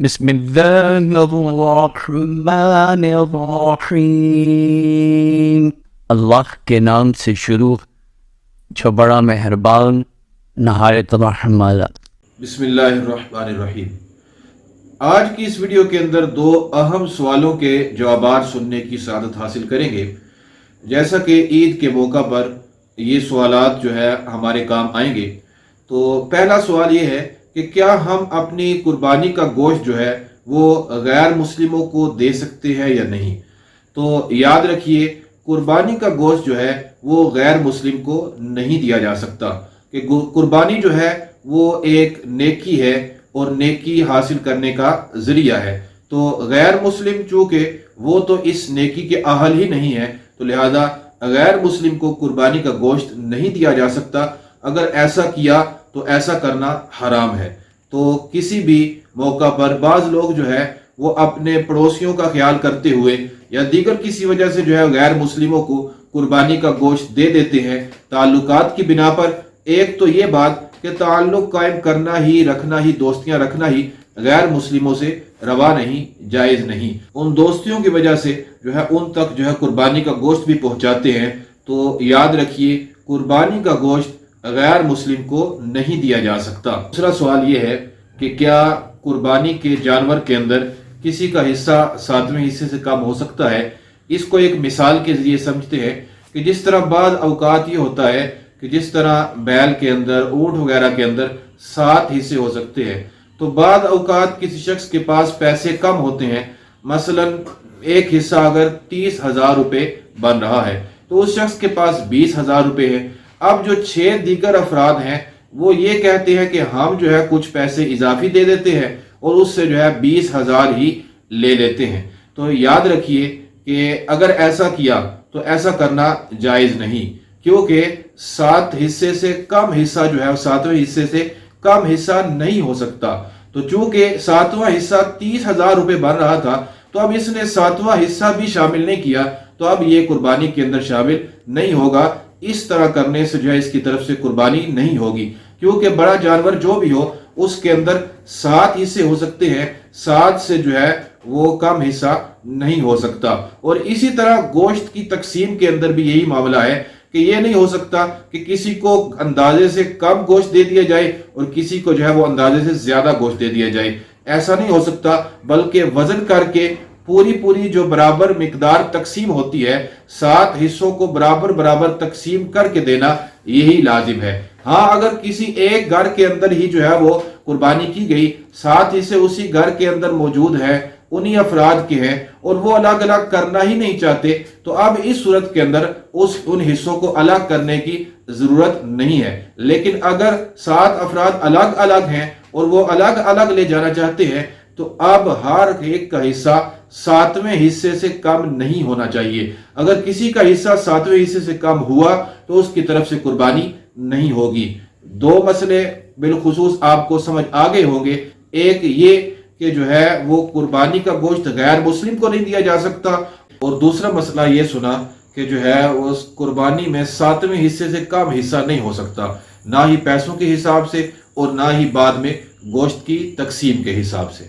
بسم اللہ الرحمن الرحیم۔ اللہ کے نام سے شروع جو بڑا مہربان نہایت رحم والا۔ بسم اللہ الرحمن الرحیم۔ آج کی اس ویڈیو کے اندر دو اہم سوالوں کے جوابات سننے کی سعادت حاصل کریں گے۔ جیسا کہ عید کے موقع پر یہ سوالات جو ہے ہمارے کام آئیں گے، تو پہلا سوال یہ ہے کہ کیا ہم اپنی قربانی کا گوشت جو ہے وہ غیر مسلموں کو دے سکتے ہیں یا نہیں؟ تو یاد رکھیے، قربانی کا گوشت جو ہے وہ غیر مسلم کو نہیں دیا جا سکتا، کہ قربانی جو ہے وہ ایک نیکی ہے اور نیکی حاصل کرنے کا ذریعہ ہے۔ تو غیر مسلم چونکہ وہ تو اس نیکی کے اہل ہی نہیں ہے، تو لہذا غیر مسلم کو قربانی کا گوشت نہیں دیا جا سکتا۔ اگر ایسا کیا تو ایسا کرنا حرام ہے۔ تو کسی بھی موقع پر بعض لوگ جو ہے وہ اپنے پڑوسیوں کا خیال کرتے ہوئے یا دیگر کسی وجہ سے جو ہے غیر مسلموں کو قربانی کا گوشت دے دیتے ہیں تعلقات کی بنا پر۔ ایک تو یہ بات کہ تعلق قائم کرنا ہی، رکھنا ہی، دوستیاں رکھنا ہی غیر مسلموں سے روا نہیں، جائز نہیں۔ ان دوستیوں کی وجہ سے جو ہے ان تک جو ہے قربانی کا گوشت بھی پہنچاتے ہیں۔ تو یاد رکھیے، قربانی کا گوشت غیر مسلم کو نہیں دیا جا سکتا۔ دوسرا سوال یہ ہے کہ کیا قربانی کے جانور کے اندر کسی کا حصہ 7ویں حصے سے کم ہو سکتا ہے؟ اس کو ایک مثال کے ذریعے سمجھتے ہیں کہ جس طرح بعض اوقات یہ ہوتا ہے کہ جس طرح بیل کے اندر، اونٹ وغیرہ کے اندر 7 حصے ہو سکتے ہیں، تو بعض اوقات کسی شخص کے پاس پیسے کم ہوتے ہیں۔ مثلا ایک حصہ اگر 30,000 روپے بن رہا ہے تو اس شخص کے پاس 20,000 روپے ہے۔ اب جو 6 دیگر افراد ہیں وہ یہ کہتے ہیں کہ ہم جو ہے کچھ پیسے اضافی دے دیتے ہیں اور اس سے جو ہے 20,000 ہی لے لیتے ہیں۔ تو یاد رکھیے کہ اگر ایسا کیا تو ایسا کرنا جائز نہیں، کیونکہ 7 حصے سے کم حصہ جو ہے 7ویں حصے سے کم حصہ نہیں ہو سکتا۔ تو چونکہ 7واں حصہ 30,000 روپے بن رہا تھا، تو اب اس نے 7واں حصہ بھی شامل نہیں کیا، تو اب یہ قربانی کے اندر شامل نہیں ہوگا۔ اس طرح کرنے سے جو ہے اس کی طرف سے قربانی نہیں ہوگی، کیونکہ بڑا جانور جو بھی ہو اس کے اندر 7 حصے ہو سکتے ہیں، 7 سے جو ہے وہ کم حصہ نہیں ہو سکتا۔ اور اسی طرح گوشت کی تقسیم کے اندر بھی یہی معاملہ ہے کہ یہ نہیں ہو سکتا کہ کسی کو اندازے سے کم گوشت دے دیا جائے اور کسی کو جو ہے وہ اندازے سے زیادہ گوشت دے دیا جائے۔ ایسا نہیں ہو سکتا، بلکہ وزن کر کے پوری جو برابر مقدار تقسیم ہوتی ہے، 7 حصوں کو برابر برابر تقسیم کر کے دینا یہی لازم ہے۔ ہاں، اگر کسی ایک گھر کے اندر ہی جو ہے وہ قربانی کی گئی، 7 حصے اسی گھر کے اندر موجود ہیں، انہی افراد کے ہیں، اور وہ الگ الگ کرنا ہی نہیں چاہتے، تو اب اس صورت کے اندر ان حصوں کو الگ کرنے کی ضرورت نہیں ہے۔ لیکن اگر 7 افراد الگ الگ ہیں اور وہ الگ الگ لے جانا چاہتے ہیں، تو اب ہر ایک کا حصہ 7ویں حصے سے کم نہیں ہونا چاہیے۔ اگر کسی کا حصہ 7ویں حصے سے کم ہوا تو اس کی طرف سے قربانی نہیں ہوگی۔ 2 مسئلے بالخصوص آپ کو سمجھ آگے ہوں گے۔ ایک یہ کہ جو ہے وہ قربانی کا گوشت غیر مسلم کو نہیں دیا جا سکتا، اور دوسرا مسئلہ یہ سنا کہ جو ہے اس قربانی میں 7ویں حصے سے کم حصہ نہیں ہو سکتا، نہ ہی پیسوں کے حساب سے اور نہ ہی بعد میں گوشت کی تقسیم کے حساب سے۔